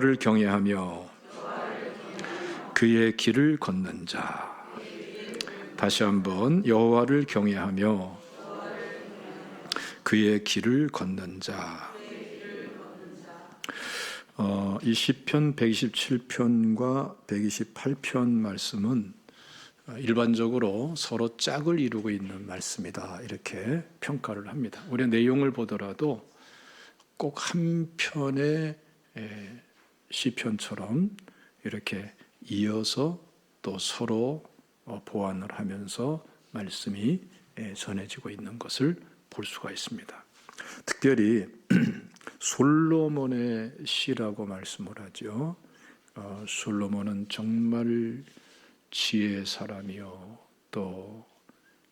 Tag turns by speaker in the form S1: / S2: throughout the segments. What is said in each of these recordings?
S1: 여호와를 경외하며 그의 길을 걷는 자. 다시 한번 여호와를 경외하며 그의 길을 걷는 자. 이 시편 127편과 128편 말씀은 일반적으로 서로 짝을 이루고 있는 말씀이다, 이렇게 평가를 합니다. 우리가 내용을 보더라도 꼭 한 편의 시편처럼 이렇게 이어서 또 서로 보완을 하면서 말씀이 전해지고 있는 것을 볼 수가 있습니다. 특별히 솔로몬의 시라고 말씀을 하죠. 솔로몬은 정말 지혜의 사람이요, 또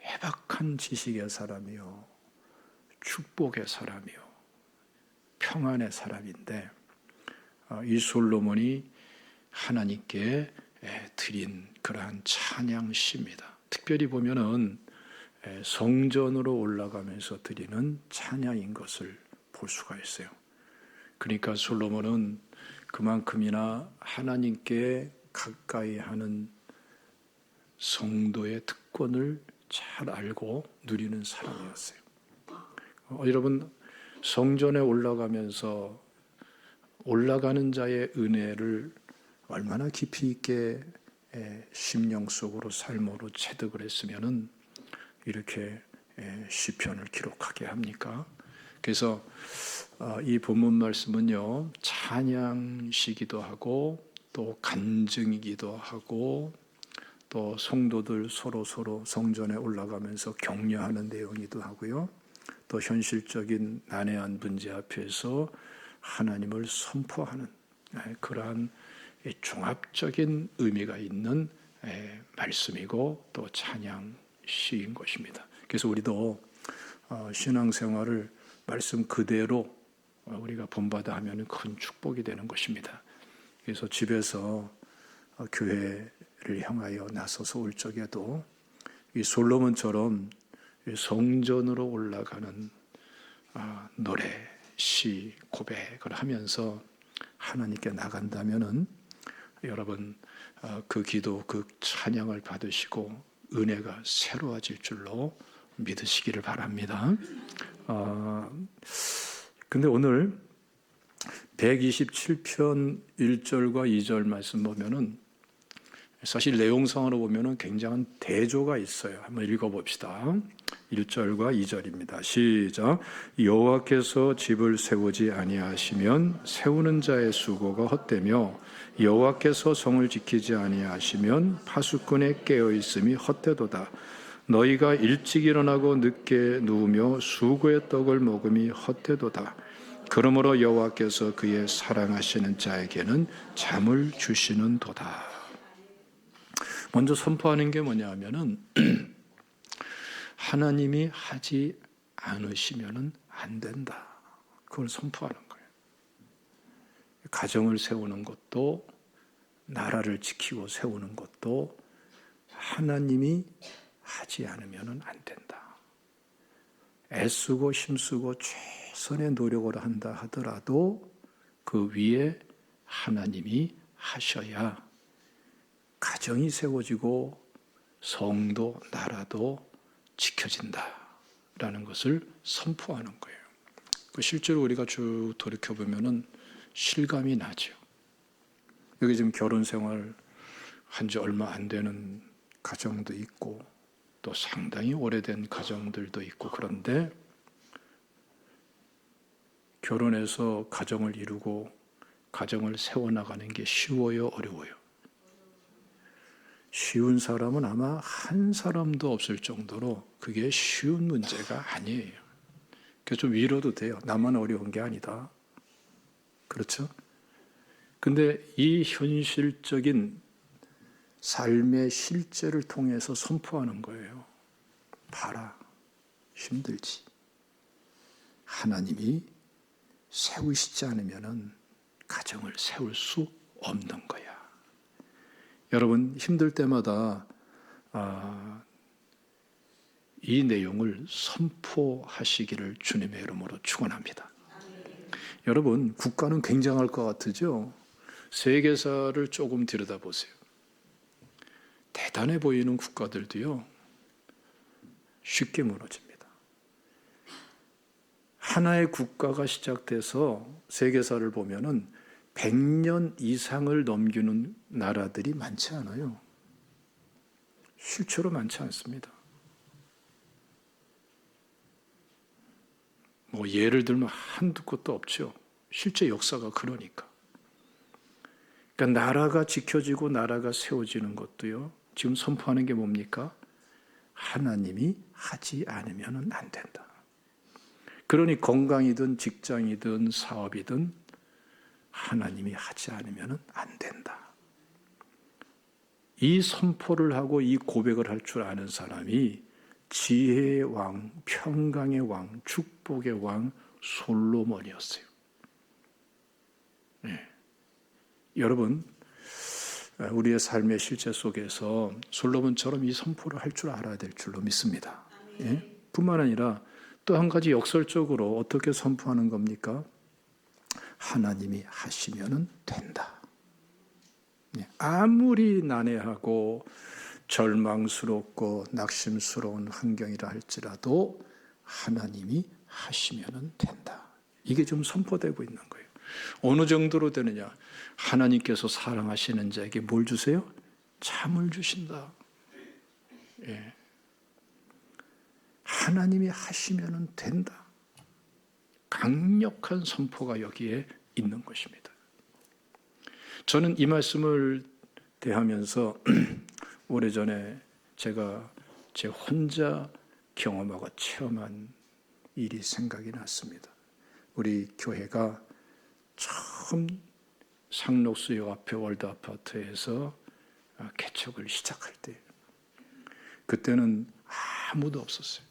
S1: 해박한 지식의 사람이요, 축복의 사람이요, 평안의 사람인데, 이 솔로몬이 하나님께 드린 그러한 찬양시입니다. 특별히 보면은 성전으로 올라가면서 드리는 찬양인 것을 볼 수가 있어요. 그러니까 솔로몬은 그만큼이나 하나님께 가까이 하는 성도의 특권을 잘 알고 누리는 사람이었어요. 여러분, 성전에 올라가면서 올라가는 자의 은혜를 얼마나 깊이 있게 심령 속으로 삶으로 체득을 했으면은 이렇게 시편을 기록하게 합니까? 그래서 이 본문 말씀은요, 찬양시기도 하고 또 간증이기도 하고 또 성도들 서로 성전에 올라가면서 격려하는 내용이기도 하고요, 또 현실적인 난해한 문제 앞에서 하나님을 선포하는 그러한 종합적인 의미가 있는 말씀이고 또 찬양시인 것입니다. 그래서 우리도 신앙생활을 말씀 그대로 우리가 본받아 하면 큰 축복이 되는 것입니다. 그래서 집에서 교회를 향하여 나서서 올 적에도 이 솔로몬처럼 성전으로 올라가는 노래, 시, 고백을 하면서 하나님께 나간다면은 여러분 그 기도, 그 찬양을 받으시고 은혜가 새로워질 줄로 믿으시기를 바랍니다. 근데 오늘 127편 1절과 2절 말씀 보면은 사실 내용상으로 보면은 굉장한 대조가 있어요. 한번 읽어봅시다. 1절과 2절입니다. 시작. 여호와께서 집을 세우지 아니하시면 세우는 자의 수고가 헛되며 여호와께서 성을 지키지 아니하시면 파수꾼의 깨어 있음이 헛되도다. 너희가 일찍 일어나고 늦게 누우며 수고의 떡을 먹음이 헛되도다. 그러므로 여호와께서 그의 사랑하시는 자에게는 잠을 주시는도다. 먼저 선포하는 게 뭐냐 하면은 하나님이 하지 않으시면은 안 된다. 그걸 선포하는 거예요. 가정을 세우는 것도 나라를 지키고 세우는 것도 하나님이 하지 않으면은 안 된다. 애쓰고 힘쓰고 최선의 노력을 한다 하더라도 그 위에 하나님이 하셔야 가정이 세워지고 성도, 나라도 지켜진다라는 것을 선포하는 거예요. 실제로 우리가 쭉 돌이켜보면은 실감이 나죠. 여기 지금 결혼 생활 한 지 얼마 안 되는 가정도 있고 또 상당히 오래된 가정들도 있고, 그런데 결혼해서 가정을 이루고 가정을 세워나가는 게 쉬워요, 어려워요? 쉬운 사람은 아마 한 사람도 없을 정도로 그게 쉬운 문제가 아니에요. 그래서 좀 위로도 돼요. 나만 어려운 게 아니다. 그렇죠? 근데 이 현실적인 삶의 실제를 통해서 선포하는 거예요. 봐라, 힘들지. 하나님이 세우시지 않으면 가정을 세울 수 없는 거야. 여러분, 힘들 때마다 이 내용을 선포하시기를 주님의 이름으로 축원합니다. 여러분, 국가는 굉장할 것 같으죠? 세계사를 조금 들여다보세요. 대단해 보이는 국가들도요, 쉽게 무너집니다. 하나의 국가가 시작돼서 세계사를 보면은 100년 이상을 넘기는 나라들이 많지 않아요. 실제로 많지 않습니다. 뭐 예를 들면 한두 곳도 없죠. 실제 역사가 그러니까. 그러니까 나라가 지켜지고 나라가 세워지는 것도요, 지금 선포하는 게 뭡니까? 하나님이 하지 않으면 안 된다. 그러니 건강이든 직장이든 사업이든 하나님이 하지 않으면 안 된다. 이 선포를 하고 이 고백을 할 줄 아는 사람이 지혜의 왕, 평강의 왕, 축복의 왕 솔로몬이었어요. 네. 여러분, 우리의 삶의 실제 속에서 솔로몬처럼 이 선포를 할 줄 알아야 될 줄로 믿습니다. 예? 뿐만 아니라 또 한 가지 역설적으로 어떻게 선포하는 겁니까? 하나님이 하시면 된다. 예. 아무리 난해하고 절망스럽고 낙심스러운 환경이라 할지라도 하나님이 하시면 된다. 이게 좀 선포되고 있는 거예요. 어느 정도로 되느냐? 하나님께서 사랑하시는 자에게 뭘 주세요? 잠을 주신다. 예. 하나님이 하시면 된다. 강력한 선포가 여기에 있는 것입니다. 저는 이 말씀을 대하면서 오래전에 제가 제 혼자 경험하고 체험한 일이 생각이 났습니다. 우리 교회가 처음 상록수역 앞에 월드아파트에서 개척을 시작할 때, 그때는 아무도 없었어요.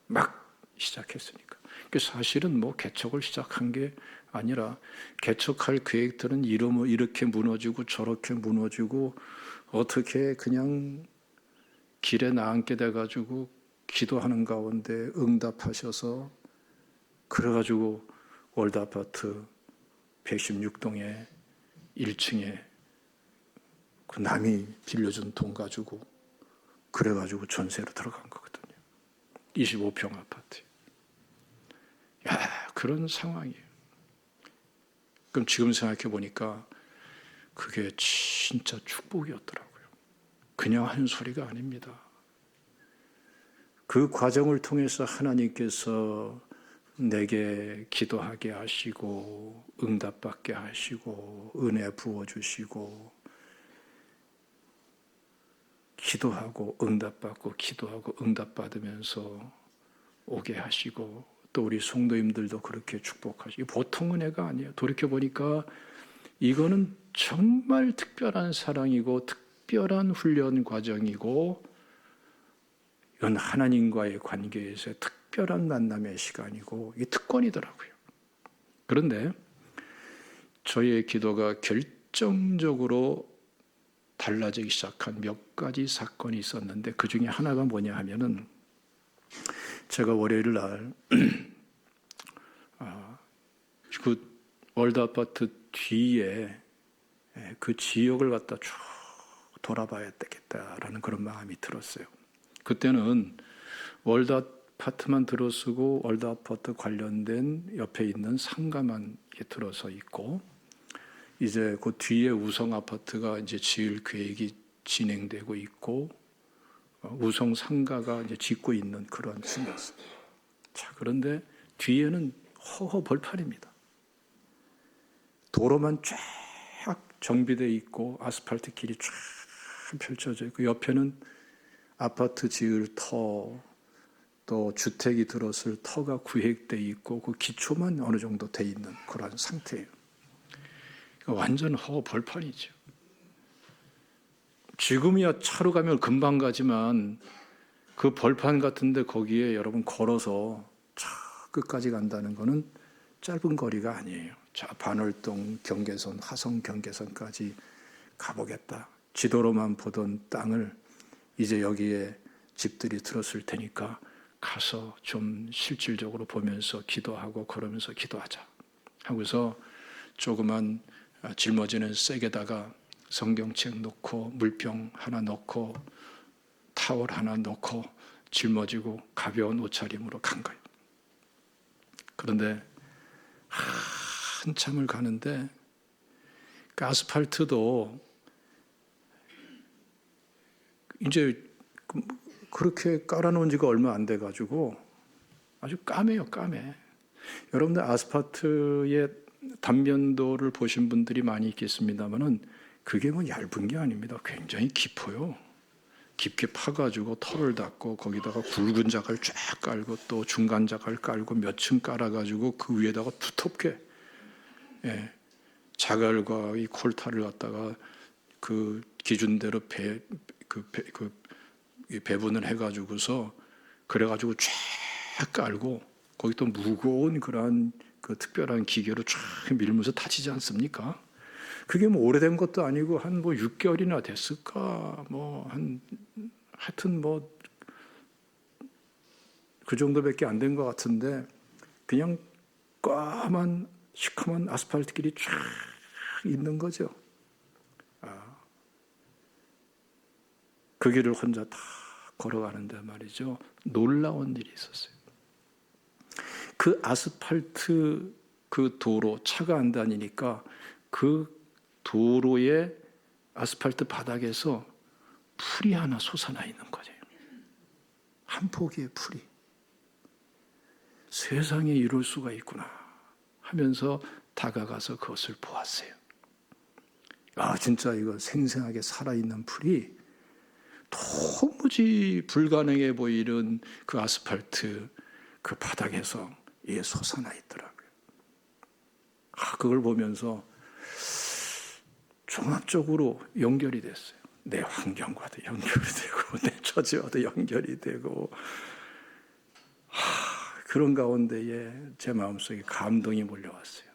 S1: 막 시작했으니까. 사실은 뭐 개척을 시작한 게 아니라 개척할 계획들은 이렇게 무너지고 저렇게 무너지고 어떻게 그냥 길에 나앉게 돼가지고 기도하는 가운데 응답하셔서 그래가지고 월드아파트 116동에 1층에 그 남이 빌려준 돈 가지고 그래가지고 전세로 들어간 거거든요. 25평 아파트. 야, 그런 상황이에요. 그럼 지금 생각해 보니까 그게 진짜 축복이었더라고요. 그냥 한 소리가 아닙니다. 그 과정을 통해서 하나님께서 내게 기도하게 하시고 응답받게 하시고 은혜 부어주시고 기도하고 응답받고 기도하고 응답받으면서 오게 하시고 또 우리 성도님들도 그렇게 축복하시고 보통 은혜가 아니에요. 돌이켜보니까 이거는 정말 특별한 사랑이고 특별한 훈련 과정이고 이건 하나님과의 관계에서 특별한 만남의 시간이고 이게 특권이더라고요. 그런데 저희의 기도가 결정적으로 달라지기 시작한 몇 가지 사건이 있었는데 그 중에 하나가 뭐냐 하면은 제가 월요일 날 그 월드아파트 뒤에 그 지역을 갖다 쭉 돌아봐야 되겠다라는 그런 마음이 들었어요. 그때는 월드아파트만 들어서고 월드아파트 관련된 옆에 있는 상가만 들어서 있고 이제 그 뒤에 우성 아파트가 이제 지을 계획이 진행되고 있고 우성 상가가 이제 짓고 있는 그런 중이었어요. 자, 그런데 뒤에는 허허 벌판입니다. 도로만 쫙 정비되어 있고 아스팔트 길이 쫙 펼쳐져 있고 옆에는 아파트 지을 터, 또 주택이 들었을 터가 구획되어 있고 그 기초만 어느 정도 돼 있는 그런 상태예요. 완전 허허 벌판이죠. 지금이야 차로 가면 금방 가지만 그 벌판 같은데 거기에 여러분 걸어서 저 끝까지 간다는 거는 짧은 거리가 아니에요. 자, 반월동 경계선, 화성 경계선까지 가보겠다. 지도로만 보던 땅을 이제 여기에 집들이 들었을 테니까 가서 좀 실질적으로 보면서 기도하고 걸으면서 기도하자 하고서 조그만 짊어지는 쇠에다가 성경책 넣고 물병 하나 넣고 타월 하나 넣고 짊어지고 가벼운 옷차림으로 간 거예요. 그런데 한참을 가는데 그 아스팔트도 이제 그렇게 깔아놓은 지가 얼마 안 돼가지고 아주 까매요, 까매. 여러분들 아스팔트의 단면도를 보신 분들이 많이 있겠습니다만은 그게 뭐 얇은 게 아닙니다. 굉장히 깊어요. 깊게 파가지고 털을 닦고 거기다가 굵은 자갈 쫙 깔고 또 중간 자갈 깔고 몇 층 깔아가지고 그 위에다가 두텁게 자갈과 이 콜타를 갖다가 그 기준대로 배분을 해가지고서 그래가지고 쫙 깔고 거기 또 무거운 그러한 그 특별한 기계로 쫙 밀면서 다치지 않습니까? 그게 뭐 오래된 것도 아니고 한 뭐 6개월이나 됐을까? 하여튼 그 정도밖에 안 된 것 같은데 그냥 까만 시커먼 아스팔트 길이 쫙 있는 거죠. 그 길을 혼자 다 걸어가는데 말이죠. 놀라운 일이 있었어요. 그 아스팔트 그 도로 차가 안 다니니까 그 도로의 아스팔트 바닥에서 풀이 하나 솟아나 있는 거죠. 한 포기의 풀이. 세상에 이럴 수가 있구나 하면서 다가가서 그것을 보았어요. 진짜 이거 생생하게 살아있는 풀이 도무지 불가능해 보이는 그 아스팔트 그 바닥에서 이게 솟아나 있더라고요. 그걸 보면서 종합적으로 연결이 됐어요. 내 환경과도 연결이 되고 내 처지와도 연결이 되고 그런 가운데에 제 마음속에 감동이 몰려왔어요.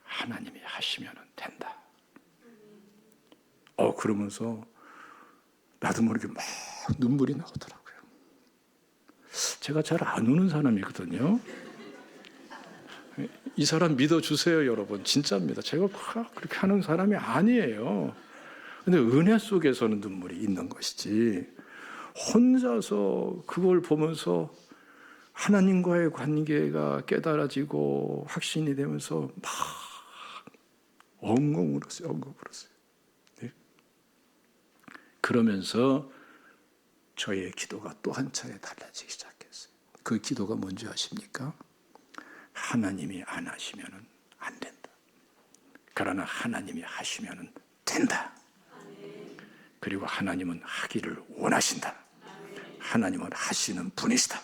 S1: 하나님이 하시면 된다. 그러면서 나도 모르게 막 눈물이 나오더라고요. 제가 잘 안 우는 사람이거든요. 이 사람 믿어주세요, 여러분. 진짜입니다. 제가 그렇게 하는 사람이 아니에요. 근데 은혜 속에서는 눈물이 있는 것이지 혼자서 그걸 보면서 하나님과의 관계가 깨달아지고 확신이 되면서 막 엉엉 울었어요. 네? 그러면서 저의 기도가 또 한 차례 달라지기 시작했어요. 그 기도가 뭔지 아십니까? 하나님이 안 하시면 안 된다. 그러나 하나님이 하시면 된다. 그리고 하나님은 하기를 원하신다. 하나님은 하시는 분이시다.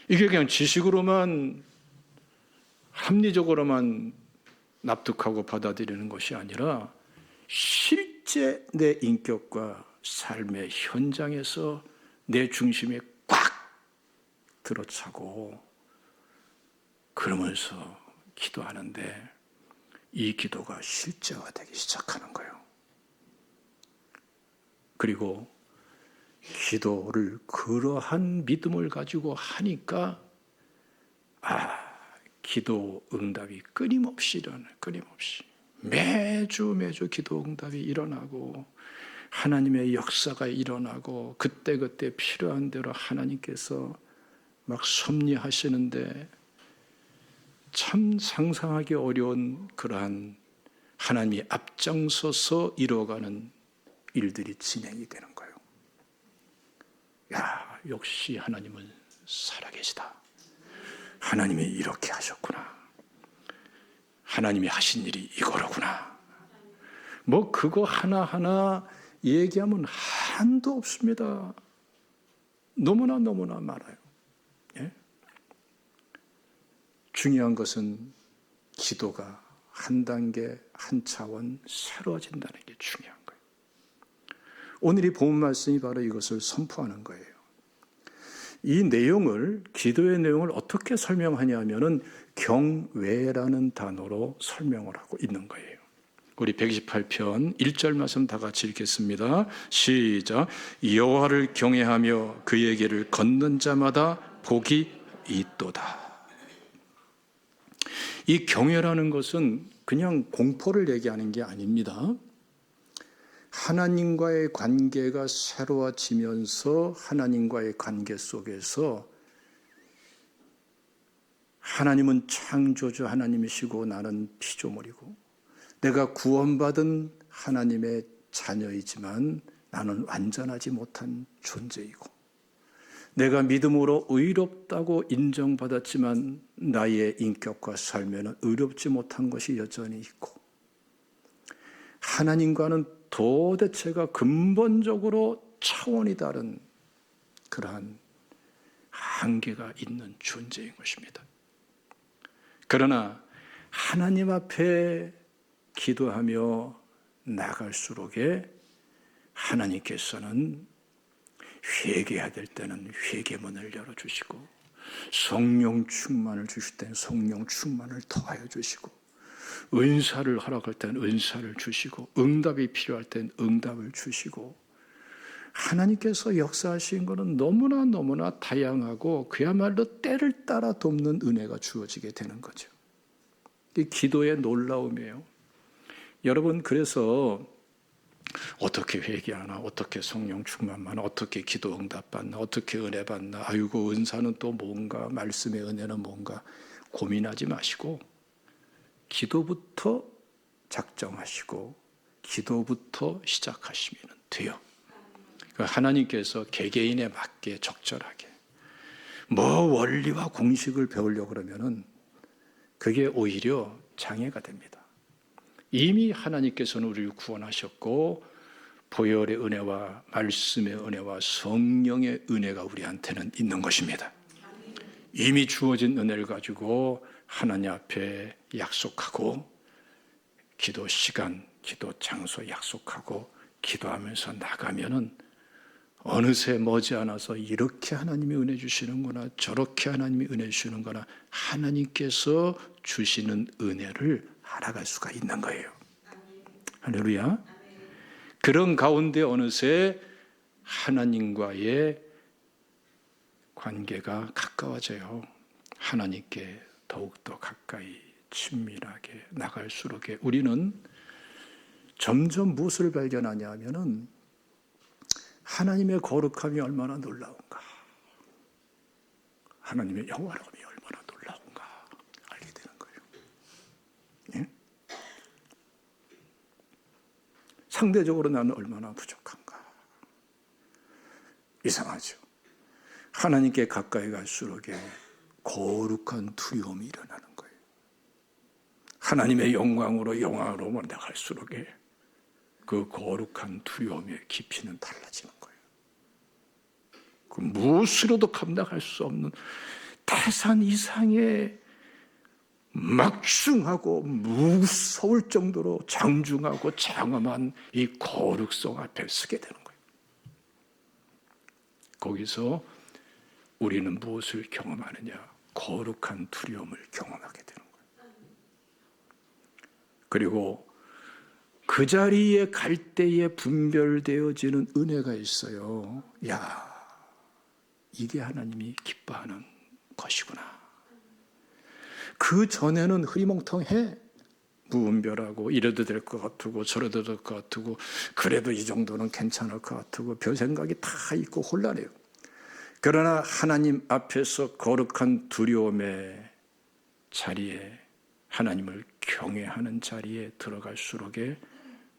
S1: 이게 그냥 지식으로만 합리적으로만 납득하고 받아들이는 것이 아니라 실제 내 인격과 삶의 현장에서 내 중심에 꽉 들어차고 그러면서 기도하는데 이 기도가 실제화되기 시작하는 거예요. 그리고 기도를 그러한 믿음을 가지고 하니까 기도 응답이 끊임없이 일어나요. 끊임없이. 매주 기도 응답이 일어나고 하나님의 역사가 일어나고 그때그때 필요한 대로 하나님께서 막 섭리하시는데 참 상상하기 어려운 그러한 하나님이 앞장서서 이루어가는 일들이 진행이 되는 거예요. 역시 하나님은 살아계시다. 하나님이 이렇게 하셨구나. 하나님이 하신 일이 이거로구나. 그거 하나하나 얘기하면 한도 없습니다. 너무나 많아요. 예? 중요한 것은 기도가 한 단계, 한 차원 새로워진다는 게 중요한 거예요. 오늘 이 본문 말씀이 바로 이것을 선포하는 거예요. 이 내용을, 기도의 내용을 어떻게 설명하냐 하면은 경외라는 단어로 설명을 하고 있는 거예요. 우리 128편 1절 말씀 다 같이 읽겠습니다. 시작. 여호와를 경외하며 그의 길을 걷는 자마다 복이 있도다. 이 경외라는 것은 그냥 공포를 얘기하는 게 아닙니다. 하나님과의 관계가 새로워지면서 하나님과의 관계 속에서 하나님은 창조주 하나님이시고 나는 피조물이고 내가 구원받은 하나님의 자녀이지만 나는 완전하지 못한 존재이고 내가 믿음으로 의롭다고 인정받았지만 나의 인격과 삶에는 의롭지 못한 것이 여전히 있고 하나님과는 도대체가 근본적으로 차원이 다른 그러한 한계가 있는 존재인 것입니다. 그러나 하나님 앞에 기도하며 나갈수록에 하나님께서는 회개해야 될 때는 회개문을 열어주시고 성령 충만을 주실 때는 성령 충만을 더하여 주시고 은사를 허락할 때는 은사를 주시고 응답이 필요할 때는 응답을 주시고 하나님께서 역사하신 것은 너무나 다양하고 그야말로 때를 따라 돕는 은혜가 주어지게 되는 거죠. 이게 기도의 놀라움이에요. 여러분, 그래서 어떻게 회개하나, 어떻게 성령 충만만, 어떻게 기도 응답 받나, 어떻게 은혜 받나, 아이고 은사는 또 뭔가, 말씀의 은혜는 뭔가 고민하지 마시고 기도부터 작정하시고 기도부터 시작하시면 돼요. 하나님께서 개개인에 맞게 적절하게 원리와 공식을 배우려고 그러면은 그게 오히려 장애가 됩니다. 이미 하나님께서는 우리를 구원하셨고 보혈의 은혜와 말씀의 은혜와 성령의 은혜가 우리한테는 있는 것입니다. 이미 주어진 은혜를 가지고 하나님 앞에 약속하고 기도 시간, 기도 장소 약속하고 기도하면서 나가면은 어느새 머지않아서 이렇게 하나님이 은혜 주시는구나, 저렇게 하나님이 은혜 주시는구나, 하나님께서 주시는 은혜를 알아갈 수가 있는 거예요. 할렐루야. 그런 가운데 어느새 하나님과의 관계가 가까워져요. 하나님께 더욱더 가까이 친밀하게 나갈수록 우리는 점점 무엇을 발견하냐 하면은 하나님의 거룩함이 얼마나 놀라운가, 하나님의 영화로움이 얼마나 놀라운가 알게 되는 거예요. 예? 상대적으로 나는 얼마나 부족한가. 이상하죠. 하나님께 가까이 갈수록 거룩한 두려움이 일어나는 거예요. 하나님의 영광으로 영광으로 나갈수록 그 거룩한 두려움의 깊이는 달라지는 거예요. 그 무엇으로도 감당할 수 없는 태산 이상의 막중하고 무서울 정도로 장중하고 장엄한 이 거룩성 앞에 서게 되는 거예요. 거기서 우리는 무엇을 경험하느냐? 거룩한 두려움을 경험하게 되는 거예요. 그리고 그 자리에 갈 때에 분별되어지는 은혜가 있어요. 야, 이게 하나님이 기뻐하는 것이구나. 그 전에는 흐리멍텅해. 무분별하고 이래도 될 것 같고 저래도 될 것 같고 그래도 이 정도는 괜찮을 것 같고 별 생각이 다 있고 혼란해요. 그러나 하나님 앞에서 거룩한 두려움의 자리에, 하나님을 경외하는 자리에 들어갈수록에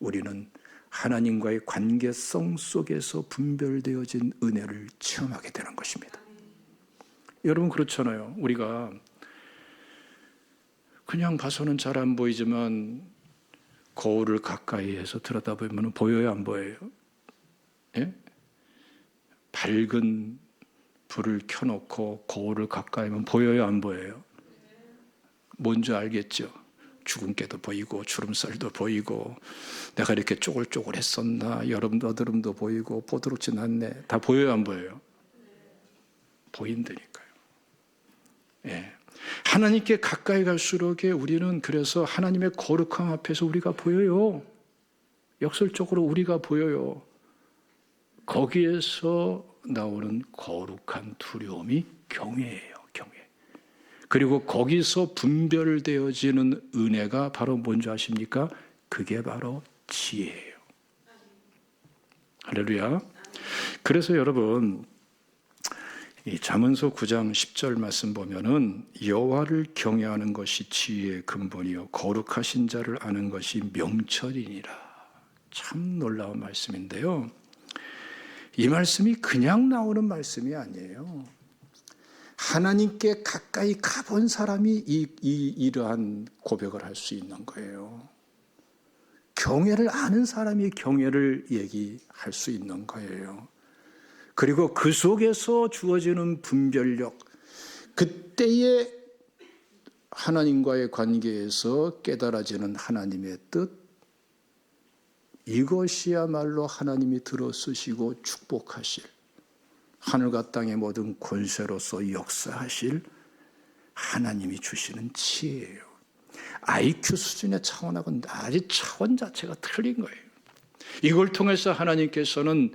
S1: 우리는 하나님과의 관계성 속에서 분별되어진 은혜를 체험하게 되는 것입니다. 여러분 그렇잖아요. 우리가 그냥 봐서는 잘 안 보이지만 거울을 가까이에서 들여다보면 보여요, 안 보여요? 예? 밝은 불을 켜놓고 거울을 가까이 하면 보여요, 안 보여요? 뭔지 알겠죠? 주근깨도 보이고 주름살도 보이고 내가 이렇게 쪼글쪼글했었나, 여름도 보이고 보드롭진 않네. 다 보여요, 안 보여요? 보인다니까요. 예. 하나님께 가까이 갈수록 우리는 그래서 하나님의 거룩함 앞에서 우리가 보여요. 역설적으로 우리가 보여요. 거기에서 나오는 거룩한 두려움이 경외예요, 경외. 그리고 거기서 분별되어지는 은혜가 바로 뭔지 아십니까? 그게 바로 지혜예요. 할렐루야. 그래서 여러분, 이 잠언서 9장 10절 말씀 보면은 여호와를 경외하는 것이 지혜의 근본이요 거룩하신 자를 아는 것이 명철이니라. 참 놀라운 말씀인데요. 이 말씀이 그냥 나오는 말씀이 아니에요. 하나님께 가까이 가본 사람이 이러한 고백을 할 수 있는 거예요. 경외를 아는 사람이 경외를 얘기할 수 있는 거예요. 그리고 그 속에서 주어지는 분별력, 그때의 하나님과의 관계에서 깨달아지는 하나님의 뜻, 이것이야말로 하나님이 들어쓰시고 축복하실, 하늘과 땅의 모든 권세로서 역사하실 하나님이 주시는 지혜예요. IQ 수준의 차원하고는 아직 차원 자체가 틀린 거예요. 이걸 통해서 하나님께서는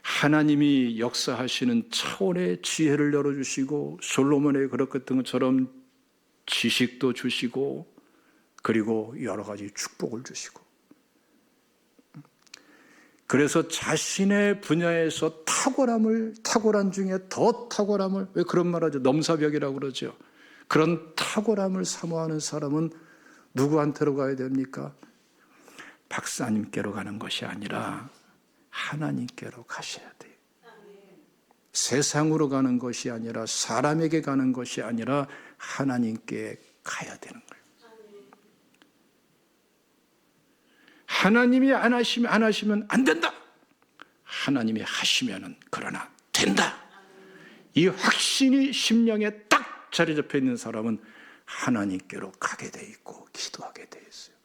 S1: 하나님이 역사하시는 차원의 지혜를 열어주시고 솔로몬의 그렇던 것처럼 지식도 주시고 그리고 여러 가지 축복을 주시고, 그래서 자신의 분야에서 탁월한 중에 더 탁월함을, 왜 그런 말 하죠? 넘사벽이라고 그러죠. 그런 탁월함을 사모하는 사람은 누구한테로 가야 됩니까? 박사님께로 가는 것이 아니라 하나님께로 가셔야 돼요. 세상으로 가는 것이 아니라, 사람에게 가는 것이 아니라 하나님께 가야 되는 거예요. 하나님이 안 하시면 안 된다. 하나님이 하시면은 그러나 된다. 이 확신이 심령에 딱 자리 잡혀 있는 사람은 하나님께로 가게 돼 있고 기도하게 돼 있어요.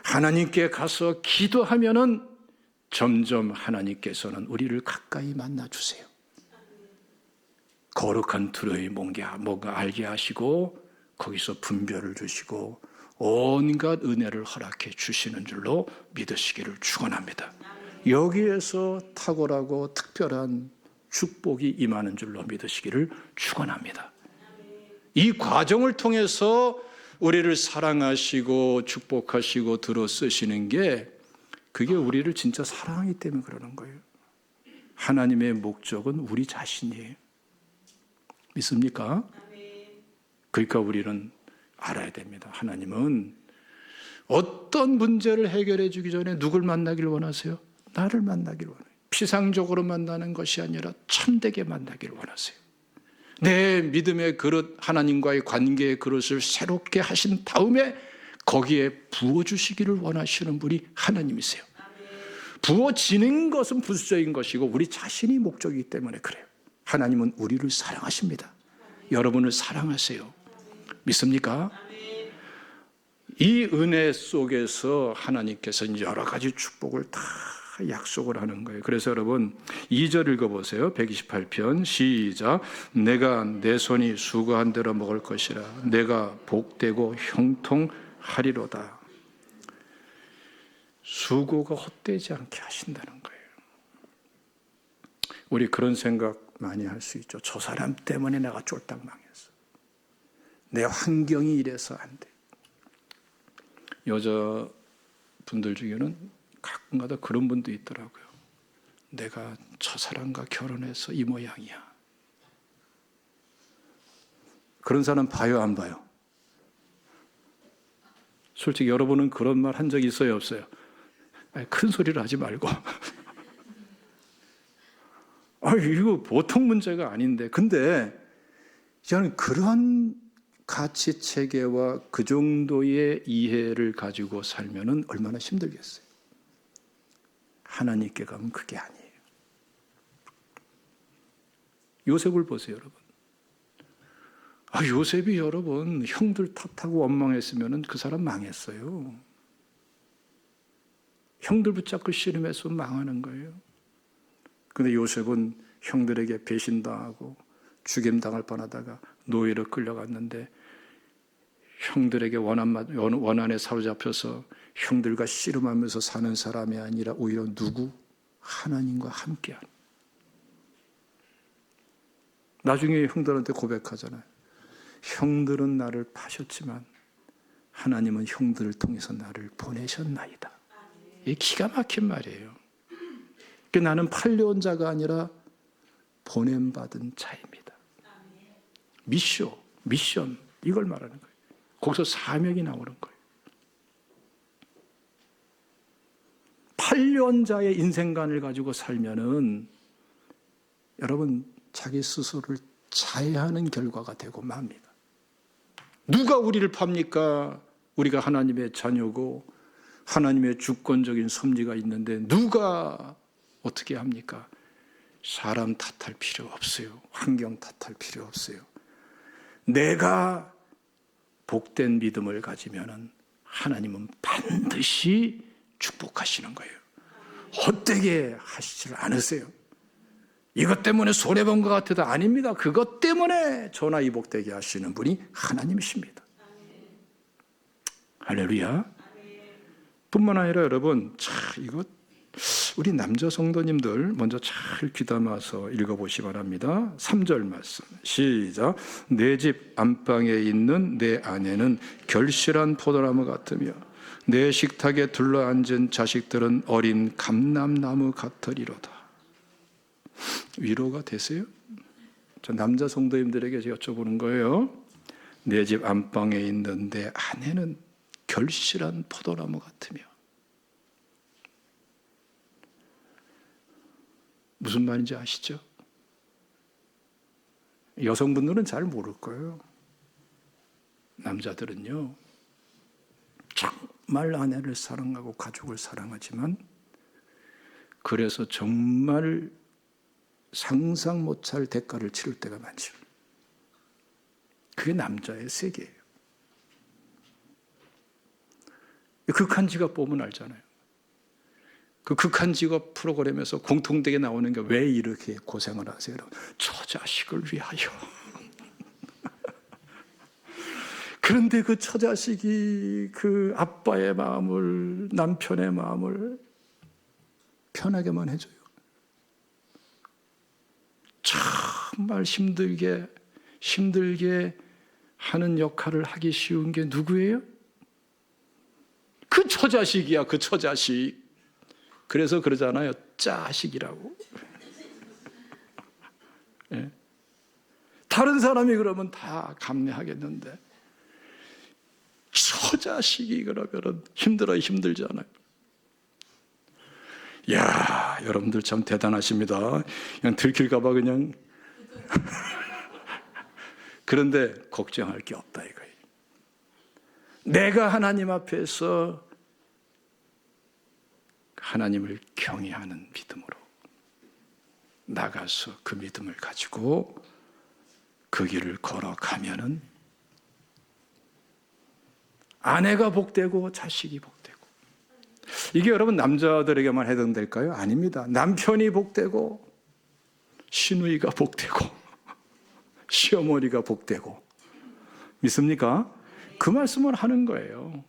S1: 하나님께 가서 기도하면은 점점 하나님께서는 우리를 가까이 만나 주세요. 거룩한 들의 뭔가 알게 하시고 거기서 분별을 주시고 온갖 은혜를 허락해 주시는 줄로 믿으시기를 축원합니다. 여기에서 탁월하고 특별한 축복이 임하는 줄로 믿으시기를 축원합니다. 이 과정을 통해서 우리를 사랑하시고 축복하시고 들어 쓰시는 게, 그게 우리를 진짜 사랑하기 때문에 그러는 거예요. 하나님의 목적은 우리 자신이에요. 믿습니까? 그러니까 우리는 알아야 됩니다. 하나님은 어떤 문제를 해결해 주기 전에 누굴 만나길 원하세요? 나를 만나길 원해요. 피상적으로 만나는 것이 아니라 참되게 만나길 원하세요. 내 믿음의 그릇, 하나님과의 관계의 그릇을 새롭게 하신 다음에 거기에 부어주시기를 원하시는 분이 하나님이세요. 부어지는 것은 부수적인 것이고 우리 자신이 목적이기 때문에 그래요. 하나님은 우리를 사랑하십니다. 여러분을 사랑하세요. 믿습니까? 이 은혜 속에서 하나님께서 여러 가지 축복을 다 약속을 하는 거예요. 그래서 여러분 2절 읽어보세요. 128편 시작. 내가 내 손이 수고한 대로 먹을 것이라. 내가 복되고 형통하리로다. 수고가 헛되지 않게 하신다는 거예요. 우리 그런 생각 많이 할 수 있죠. 저 사람 때문에 내가 쫄딱 망했어. 내 환경이 이래서 안 돼. 여자분들 중에는 가끔가다 그런 분도 있더라고요. 내가 저 사람과 결혼해서 이 모양이야. 그런 사람 봐요, 안 봐요? 솔직히 여러분은 그런 말 한 적 있어요, 없어요? 아니, 큰 소리를 하지 말고. 이거 보통 문제가 아닌데. 근데 저는 그런 가치 체계와 그 정도의 이해를 가지고 살면은 얼마나 힘들겠어요. 하나님께 가면 그게 아니에요. 요셉을 보세요, 여러분. 요셉이 여러분 형들 탓하고 원망했으면은 그 사람 망했어요. 형들 붙잡고 씨름해서 망하는 거예요. 근데 요셉은 형들에게 배신당하고 죽임당할 뻔하다가 노예로 끌려갔는데 형들에게 원한에 사로잡혀서 형들과 씨름하면서 사는 사람이 아니라 오히려 누구? 하나님과 함께하는. 나중에 형들한테 고백하잖아요. 형들은 나를 파셨지만 하나님은 형들을 통해서 나를 보내셨나이다. 이게 기가 막힌 말이에요. 나는 팔려온 자가 아니라 보냄받은 자입니다. 미션 이걸 말하는 거예요. 거기서 사명이 나오는 거예요. 팔려온 자의 인생관을 가지고 살면은 여러분 자기 스스로를 자해하는 결과가 되고 맙니다. 누가 우리를 팝니까? 우리가 하나님의 자녀고 하나님의 주권적인 섭리가 있는데 누가 어떻게 합니까? 사람 탓할 필요 없어요. 환경 탓할 필요 없어요. 내가 복된 믿음을 가지면은 하나님은 반드시 축복하시는 거예요. 헛되게 하시질 않으세요. 이것 때문에 손해본 것 같아도 아닙니다. 그것 때문에 저나 이복되게 하시는 분이 하나님이십니다. 할렐루야. 뿐만 아니라 여러분, 이거 우리 남자 성도님들 먼저 잘 귀담아서 읽어보시기 바랍니다. 3절 말씀 시작. 내 집 안방에 있는 내 아내는 결실한 포도나무 같으며 내 식탁에 둘러앉은 자식들은 어린 감람나무 같으리로다. 위로가 되세요? 저 남자 성도님들에게 여쭤보는 거예요. 내 집 안방에 있는 내 아내는 결실한 포도나무 같으며. 무슨 말인지 아시죠? 여성분들은 잘 모를 거예요. 남자들은요, 정말 아내를 사랑하고 가족을 사랑하지만 그래서 정말 상상 못할 대가를 치를 때가 많죠. 그게 남자의 세계예요. 극한 직업 보면 알잖아요. 그 극한 직업 프로그램에서 공통되게 나오는 게 왜 이렇게 고생을 하세요? 저 자식을 위하여. 그런데 그 처자식이 그 아빠의 마음을, 남편의 마음을 편하게만 해줘요. 정말 힘들게 하는 역할을 하기 쉬운 게 누구예요? 그 처자식이야, 그 처자식. 그래서 그러잖아요. 짜식이라고. 네. 다른 사람이 그러면 다 감내하겠는데 처자식이 그러면 힘들잖아요. 이야, 여러분들 참 대단하십니다. 그냥 들킬까봐 그냥. 그런데 걱정할 게 없다 이거예요. 내가 하나님 앞에서 하나님을 경외하는 믿음으로 나가서 그 믿음을 가지고 그 길을 걸어가면은 아내가 복되고 자식이 복되고. 이게 여러분 남자들에게만 해당될까요? 아닙니다. 남편이 복되고 시누이가 복되고 시어머니가 복되고. 믿습니까? 그 말씀을 하는 거예요.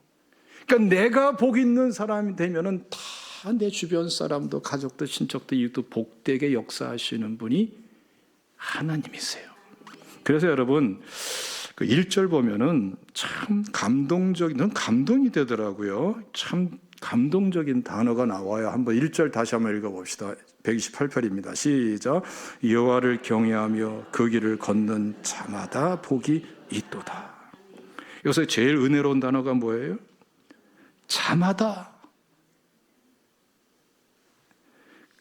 S1: 그러니까 내가 복 있는 사람이 되면은 다 내 주변 사람도 가족도 친척도 이웃도 복되게 역사하시는 분이 하나님이세요. 그래서 여러분 그 1절 보면은 참 감동이 되더라고요. 참 감동적인 단어가 나와요. 한번 1절 다시 한번 읽어봅시다. 128편입니다. 시작. 여호와를 경외하며 그 길을 걷는 자마다 복이 있도다. 여기서 제일 은혜로운 단어가 뭐예요? 자마다.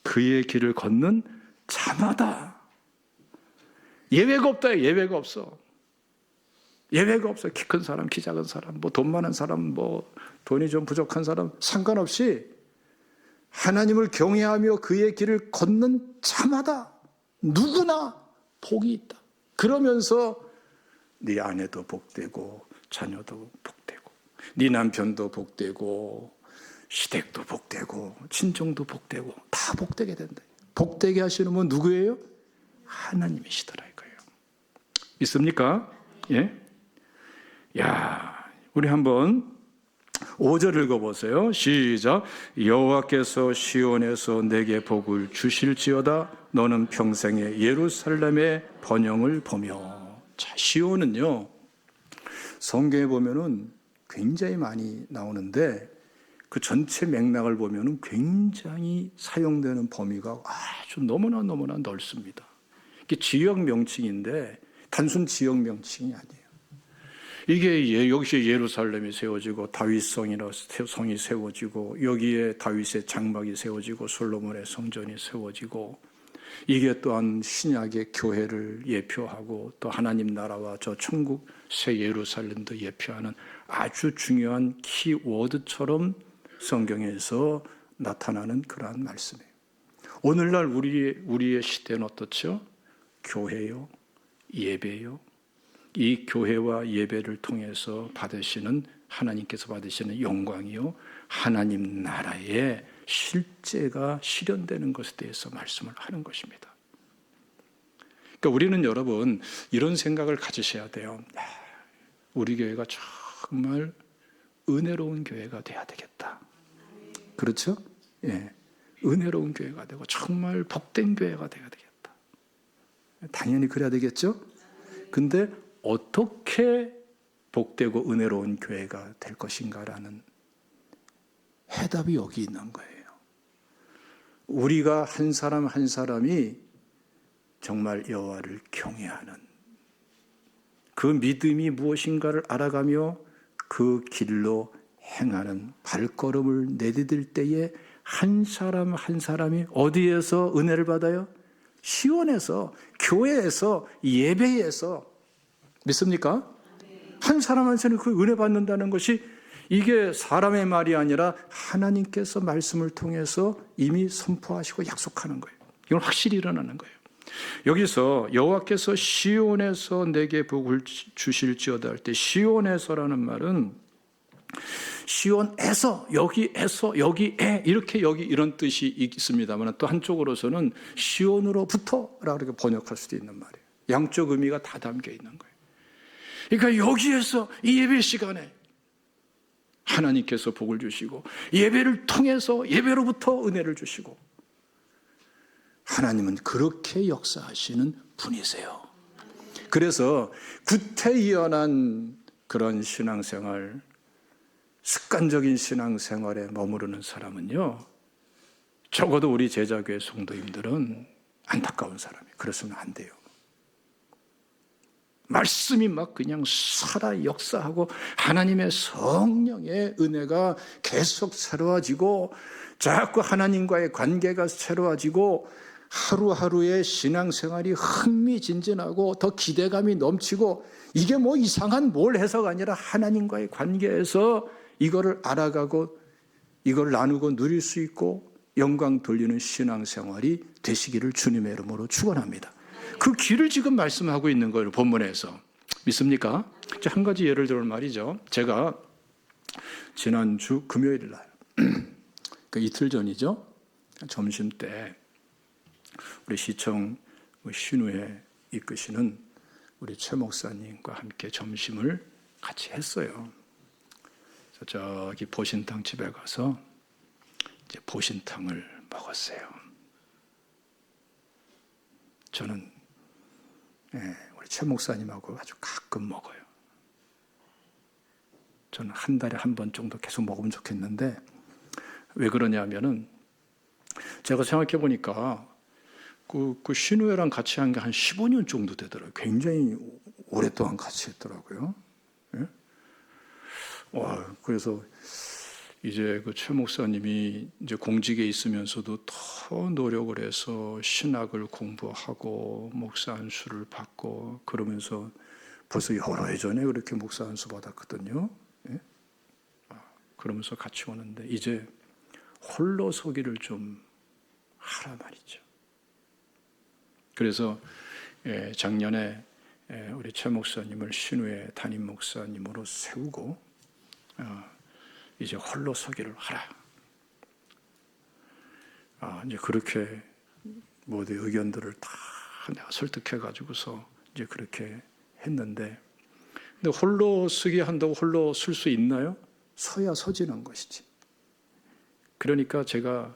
S1: 그의 길을 걷는 자마다. 예외가 없다. 예외가 없어. 예외가 없어. 키 큰 사람, 키 작은 사람, 뭐 돈 많은 사람, 뭐 돈이 좀 부족한 사람 상관없이 하나님을 경외하며 그의 길을 걷는 자마다 누구나 복이 있다. 그러면서 네 아내도 복되고 자녀도 복되고 네 남편도 복되고 시댁도 복되고 친정도 복되고 다 복되게 된다. 복되게 하시는 분 누구예요? 하나님이시더라 이거예요. 믿습니까? 예? 야, 우리 한번 5절 읽어보세요. 시작. 여호와께서 시온에서 내게 복을 주실지어다. 너는 평생에 예루살렘의 번영을 보며. 자, 시온은요 성경에 보면은 굉장히 많이 나오는데 그 전체 맥락을 보면은 굉장히 사용되는 범위가 아주 너무나 넓습니다. 이게 지역 명칭인데 단순 지역 명칭이 아니에요. 이게 여기서 예루살렘이 세워지고 다윗성이라 성이 세워지고 여기에 다윗의 장막이 세워지고 솔로몬의 성전이 세워지고 이게 또한 신약의 교회를 예표하고 또 하나님 나라와 저 천국 새 예루살렘도 예표하는 아주 중요한 키워드처럼 성경에서 나타나는 그러한 말씀이에요. 오늘날 우리의 시대는 어떻죠? 교회요, 예배요. 이 교회와 예배를 통해서 하나님께서 받으시는 영광이요, 하나님 나라의 실제가 실현되는 것에 대해서 말씀을 하는 것입니다. 그러니까 우리는 여러분 이런 생각을 가지셔야 돼요. 우리 교회가 정말 은혜로운 교회가 돼야 되겠다. 그렇죠? 예, 은혜로운 교회가 되고 정말 복된 교회가 돼야 되겠다. 당연히 그래야 되겠죠? 근데 어떻게 복되고 은혜로운 교회가 될 것인가라는 해답이 여기 있는 거예요. 우리가 한 사람 한 사람이 정말 여호와를 경외하는 그 믿음이 무엇인가를 알아가며 그 길로 행하는 발걸음을 내디딜 때에 한 사람 한 사람이 어디에서 은혜를 받아요? 시온에서, 교회에서, 예배에서. 믿습니까? 한 사람 한 사람이 그 은혜 받는다는 것이 이게 사람의 말이 아니라 하나님께서 말씀을 통해서 이미 선포하시고 약속하는 거예요. 이건 확실히 일어나는 거예요. 여기서 여호와께서 시온에서 내게 복을 주실지어다 할 때 시온에서라는 말은 시온에서, 여기에서, 여기에 이렇게 여기 이런 뜻이 있습니다만 또 한쪽으로서는 시온으로부터라고 이렇게 번역할 수도 있는 말이에요. 양쪽 의미가 다 담겨 있는 거예요. 그러니까 여기에서 이 예배 시간에 하나님께서 복을 주시고 예배를 통해서 예배로부터 은혜를 주시고 하나님은 그렇게 역사하시는 분이세요. 그래서 구태의연한 그런 신앙생활, 습관적인 신앙생활에 머무르는 사람은요, 적어도 우리 제자교회 성도님들은 안타까운 사람이에요. 그랬으면 안 돼요. 말씀이 막 그냥 살아 역사하고 하나님의 성령의 은혜가 계속 새로워지고 자꾸 하나님과의 관계가 새로워지고 하루하루의 신앙생활이 흥미진진하고 더 기대감이 넘치고 이게 뭐 이상한 뭘 해서가 아니라 하나님과의 관계에서 이거를 알아가고 이걸 나누고 누릴 수 있고 영광 돌리는 신앙생활이 되시기를 주님의 이름으로 축원합니다. 그 길을 지금 말씀하고 있는 거예요. 본문에서. 믿습니까? 한 가지 예를 들어 말이죠. 제가 지난주 금요일 날 그 이틀 전이죠. 점심 때 우리 시청 신우회 이끄시는 우리 최 목사님과 함께 점심을 같이 했어요. 저기 보신탕 집에 가서 이제 보신탕을 먹었어요. 저는 우리 최 목사님하고 아주 가끔 먹어요. 저는 한 달에 한 번 정도 계속 먹으면 좋겠는데 왜 그러냐면은 제가 생각해 보니까 그 신우회랑 같이 한 게 한 15년 정도 되더라고요. 굉장히 오랫동안 같이 했더라고요. 예? 그래서 이제 그 최 목사님이 이제 공직에 있으면서도 더 노력을 해서 신학을 공부하고 목사 안수를 받고 그러면서 벌써 여러 해 전에 그렇게 목사 안수 받았거든요. 예? 그러면서 같이 오는데 이제 홀로 서기를 좀 하라 말이죠. 그래서 작년에 우리 최 목사님을 신우의 담임 목사님으로 세우고 이제 홀로 서기를 하라. 이제 그렇게 모든 의견들을 다 내가 설득해가지고서 이제 그렇게 했는데, 근데 홀로 서기 한다고 홀로 설 수 있나요? 서야 서지는 것이지. 그러니까 제가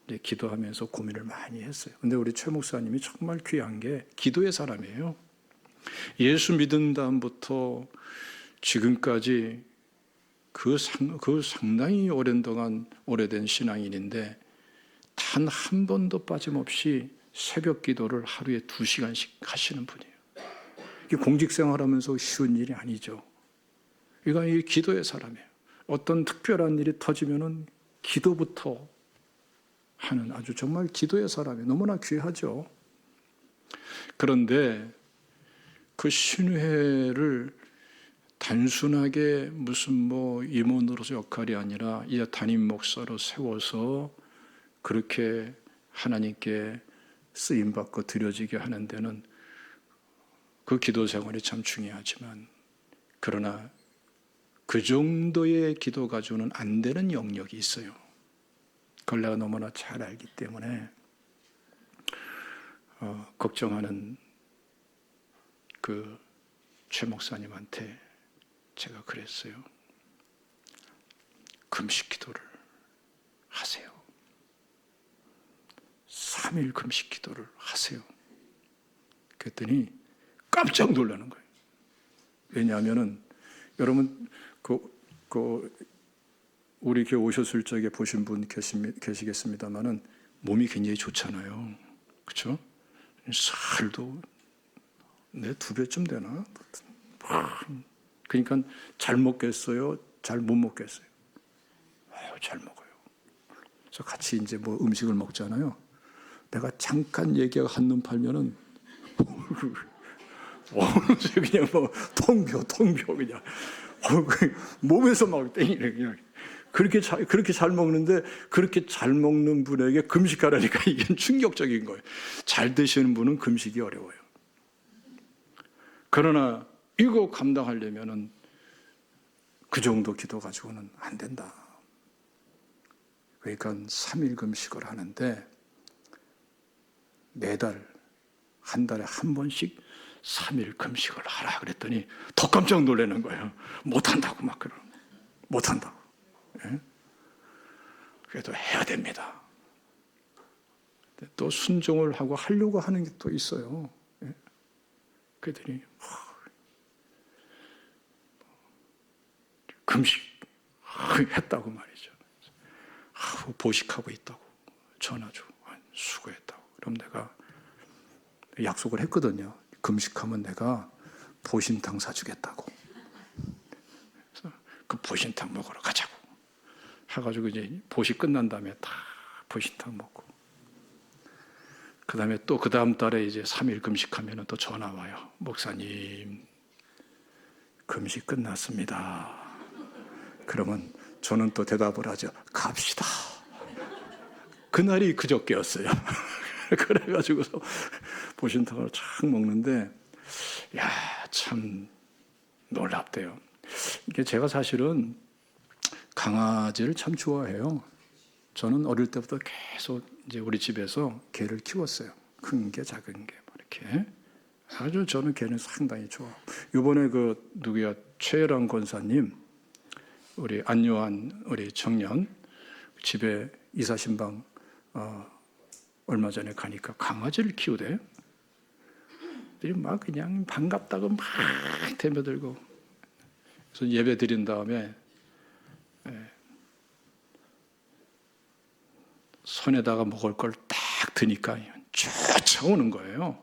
S1: 이제 기도하면서 고민을 많이 했어요. 근데 우리 최 목사님이 정말 귀한 게 기도의 사람이에요. 예수 믿은 다음부터 지금까지 그 상당히 오랜 동안 오래된 신앙인인데 단 한 번도 빠짐없이 새벽 기도를 하루에 2시간씩 하시는 분이에요. 이게 공직 생활하면서 쉬운 일이 아니죠. 이건 이 기도의 사람이에요. 어떤 특별한 일이 터지면은 기도부터 하는 아주 정말 기도의 사람이 너무나 귀하죠. 그런데 그 신회를 단순하게 무슨 임원으로서 역할이 아니라 이제 담임 목사로 세워서 그렇게 하나님께 쓰임받고 드려지게 하는 데는 그 기도 생활이 참 중요하지만, 그러나 그 정도의 기도 가지고는 안 되는 영역이 있어요. 그걸 내가 너무나 잘 알기 때문에 걱정하는 그 최 목사님한테 제가 그랬어요. 금식 기도를 하세요. 3일 금식 기도를 하세요. 그랬더니 깜짝 놀라는 거예요. 왜냐하면은 여러분 우리 교회 오셨을 적에 보신 분 계시겠습니다만은 몸이 굉장히 좋잖아요. 그렇죠? 살도 내 2배쯤 되나? 그러니까 잘 먹겠어요? 잘 못 먹겠어요? 잘 먹어요. 그래서 같이 이제 음식을 먹잖아요. 내가 잠깐 얘기하고 한눈 팔면은 그냥 통벼 그냥 몸에서 막 땡이래 그냥. 그렇게 잘 먹는데, 그렇게 잘 먹는 분에게 금식하라니까 이게 충격적인 거예요. 잘 드시는 분은 금식이 어려워요. 그러나 이거 감당하려면은 그 정도 기도 가지고는 안 된다. 그러니까 3일 금식을 하는데 매달 한 달에 한 번씩 3일 금식을 하라 그랬더니 더 깜짝 놀라는 거예요. 못한다고 막 그러는 거예요. 못한다고. 예? 그래도 해야 됩니다. 또 순종을 하고 하려고 하는 게 또 있어요. 예? 그랬더니 금식 했다고 말이죠. 보식하고 있다고 전화 주고 수고했다고. 그럼 내가 약속을 했거든요. 금식하면 내가 보신탕 사주겠다고. 그래서 그 보신탕 먹으러 가자고 해가지고 이제 보식 끝난 다음에 다 보신탕 먹고, 그 다음에 또 그 다음 달에 이제 3일 금식하면 또 전화 와요. 목사님, 금식 끝났습니다. 그러면 저는 또 대답을 하죠. 갑시다. 그날이 그저께였어요. 그래가지고서 보신탕을 쫙 먹는데, 야, 참 놀랍대요. 이게 제가 사실은 강아지를 참 좋아해요. 저는 어릴 때부터 계속 이제 우리 집에서 개를 키웠어요. 큰 개, 작은 개, 이렇게. 아주 저는 개는 상당히 좋아하고. 이번에 최혜랑 권사님, 우리 안요한 우리 청년 집에 이사신방 얼마 전에 가니까 강아지를 키우대. 막 그냥 반갑다고 막 대며들고. 그래서 예배 드린 다음에 손에다가 먹을 걸 딱 드니까 쫓아오는 거예요.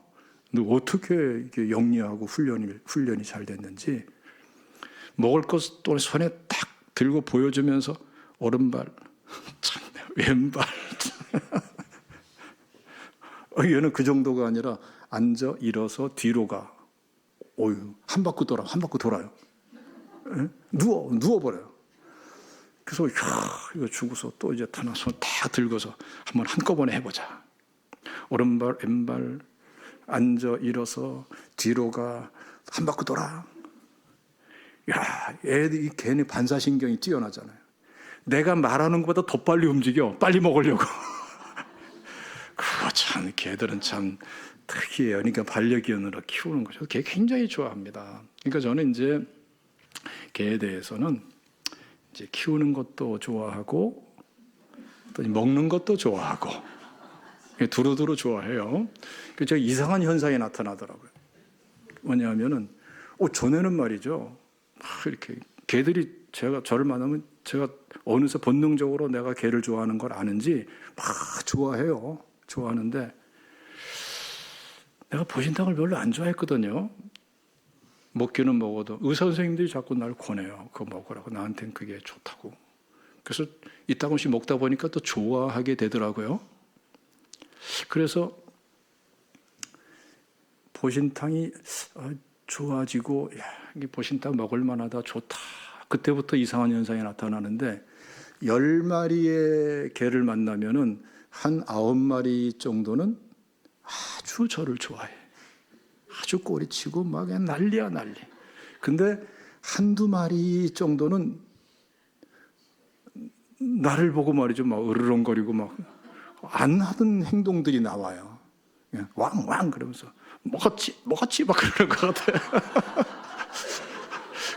S1: 근데 어떻게 이게 영리하고 훈련이 잘 됐는지 먹을 것 또 손에 딱 들고 보여주면서 오른발, 왼발. 얘는 그 정도가 아니라 앉아 일어서 뒤로 가. 한 바퀴 돌아요. 누워버려요. 그래서 이거 주고서 또 이제 하나 손 딱 들고서 한번 한꺼번에 해보자. 오른발, 왼발, 앉아 일어서 뒤로 가, 한 바퀴 돌아. 야, 애들이 걔네 반사신경이 뛰어나잖아요. 내가 말하는 것보다 더 빨리 움직여. 빨리 먹으려고. 그거 참, 걔들은 참 특이해요. 그러니까 반려견으로 키우는 거죠. 걔 굉장히 좋아합니다. 그러니까 저는 이제 걔에 대해서는 이제 키우는 것도 좋아하고 또 먹는 것도 좋아하고 두루두루 좋아해요. 제가 이상한 현상이 나타나더라고요. 뭐냐면은 전에는 말이죠. 막 이렇게 개들이 저를 만나면 제가 어느새 본능적으로 내가 개를 좋아하는 걸 아는지 막 좋아해요. 좋아하는데 내가 보신탕을 별로 안 좋아했거든요. 먹기는 먹어도 의사 선생님들이 자꾸 날 권해요. 그거 먹으라고. 나한테는 그게 좋다고. 그래서 이따금씩 먹다 보니까 또 좋아하게 되더라고요. 그래서 보신탕이 좋아지고 이 보신탕 먹을 만하다, 좋다. 그때부터 이상한 현상이 나타나는데 10마리의 개를 만나면은 한 9마리 정도는 아주 저를 좋아해. 아주 꼬리치고 막 난리야 난리. 근데 한두 마리 정도는 나를 보고 말이죠. 막 으르렁거리고 막 안 하던 행동들이 나와요. 왕왕 그러면서 먹었지 막 그러는 것 같아요.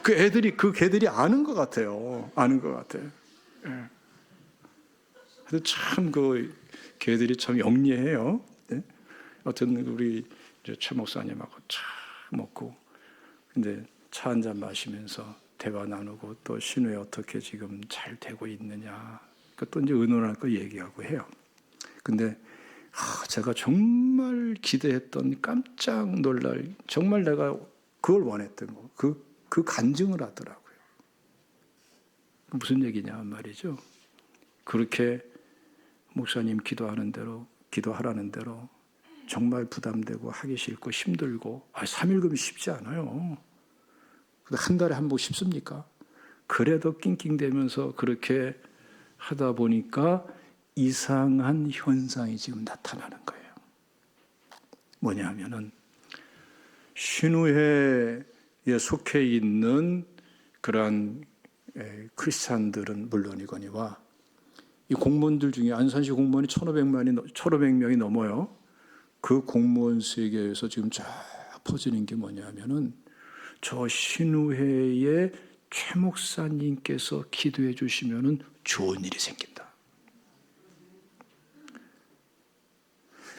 S1: 그 개들이 아는 것 같아요. 아는 것 같아요. 그래서 참 그 개들이 참 영리해요. 어떤 우리 최 목사님하고 차 먹고 근데 차 한 잔 마시면서 대화 나누고 또 신우에 어떻게 지금 잘 되고 있느냐 또 이제 의논할 거 얘기하고 해요. 근데 제가 정말 기대했던 깜짝 놀랄 정말 내가 그걸 원했던 거 그 간증을 하더라고요. 무슨 얘기냐 말이죠. 그렇게 목사님 기도하라는 대로 정말 부담되고 하기 싫고 힘들고 3일금이 쉽지 않아요. 한 달에 한 번 쉽습니까? 그래도 낑낑대면서 그렇게 하다 보니까 이상한 현상이 지금 나타나는 거예요. 뭐냐 하면은 신우회에 속해 있는 그러한 크리스찬들은 물론이거니와 이 공무원들 중에 안산시 공무원이 1,500명이 넘어요. 그 공무원 세계에서 지금 쫙 퍼지는 게 뭐냐 하면은 저 신우회의 최 목사님께서 기도해 주시면은 좋은 일이 생긴다.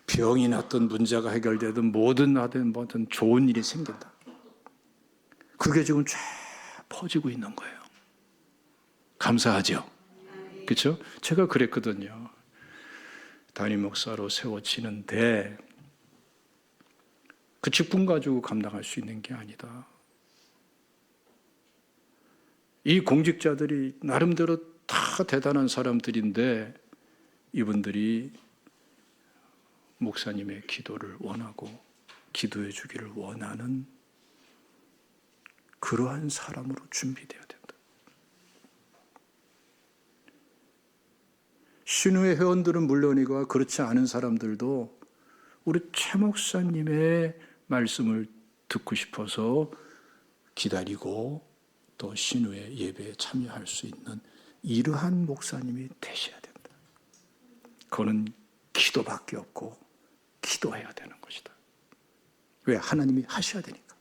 S1: 병이 났든 문제가 해결되든 뭐든 하든 좋은 일이 생긴다. 그게 지금 쫙 퍼지고 있는 거예요. 감사하죠? 그렇죠? 제가 그랬거든요. 담임 목사로 세워지는데 그 직분 가지고 감당할 수 있는 게 아니다. 이 공직자들이 나름대로 다 대단한 사람들인데 이분들이 목사님의 기도를 원하고 기도해 주기를 원하는 그러한 사람으로 준비되어야 된다. 신우회 회원들은 물론이고 그렇지 않은 사람들도 우리 최 목사님의 말씀을 듣고 싶어서 기다리고 또 신우회 예배에 참여할 수 있는 이러한 목사님이 되셔야 된다. 그거는 기도밖에 없고 기도해야 되는 것이다. 왜? 하나님이 하셔야 되니까.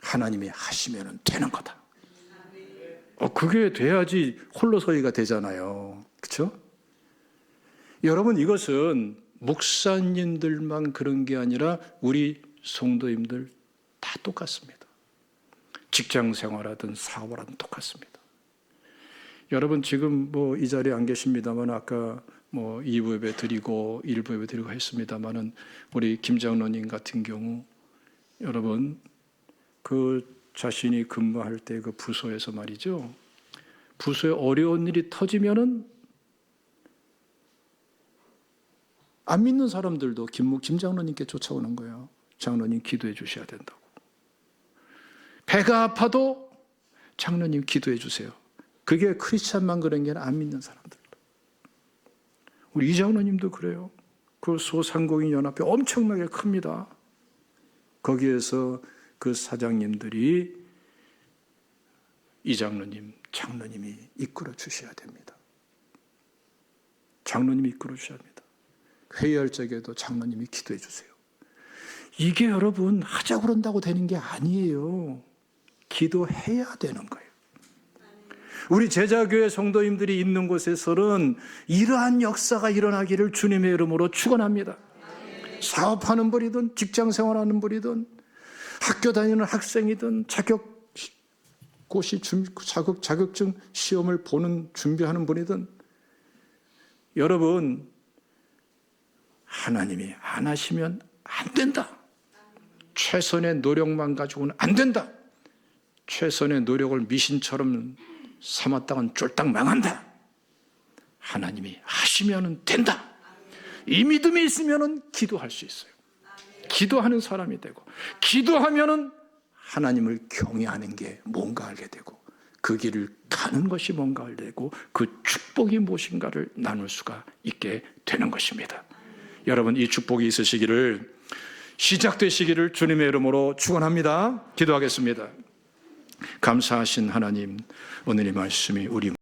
S1: 하나님이 하시면 되는 거다. 그게 돼야지 홀로서기가 되잖아요. 그렇죠? 여러분 이것은 목사님들만 그런 게 아니라 우리 성도님들 다 똑같습니다. 직장 생활하든 사업하든 똑같습니다. 여러분 지금 이 자리에 안 계십니다만 아까 2부 예배 드리고 1부 예배 드리고 했습니다만은 우리 김장로님 같은 경우 여러분 그 자신이 근무할 때 그 부서에서 말이죠. 부서에 어려운 일이 터지면은 안 믿는 사람들도 김장로님께 쫓아오는 거예요. 장로님 기도해 주셔야 된다고. 배가 아파도 장로님 기도해 주세요. 그게 크리스찬만 그런 게 아니라 안 믿는 사람들도. 우리 이장로님도 그래요. 그 소상공인 연합회 엄청나게 큽니다. 거기에서 그 사장님들이 이장로님, 장로님이 이끌어 주셔야 됩니다. 장로님이 이끌어 주셔야 합니다. 회의할 적에도 장로님이 기도해 주세요. 이게 여러분 하자고 그런다고 되는 게 아니에요. 기도해야 되는 거예요. 우리 제자교회 성도님들이 있는 곳에서는 이러한 역사가 일어나기를 주님의 이름으로 축원합니다. 사업하는 분이든 직장 생활하는 분이든 학교 다니는 학생이든 자격증 시험을 보는 준비하는 분이든 여러분 하나님이 안 하시면 안 된다. 최선의 노력만 가지고는 안 된다. 최선의 노력을 미신처럼 삼았다간 쫄딱 망한다. 하나님이 하시면 된다. 이 믿음이 있으면 기도할 수 있어요. 기도하는 사람이 되고 기도하면 하나님을 경외하는 게 뭔가 알게 되고 그 길을 가는 것이 뭔가 알게 되고 그 축복이 무엇인가를 나눌 수가 있게 되는 것입니다. 여러분 이 축복이 있으시기를 시작되시기를 주님의 이름으로 축원합니다. 기도하겠습니다. 감사하신 하나님, 오늘 이 말씀이 우리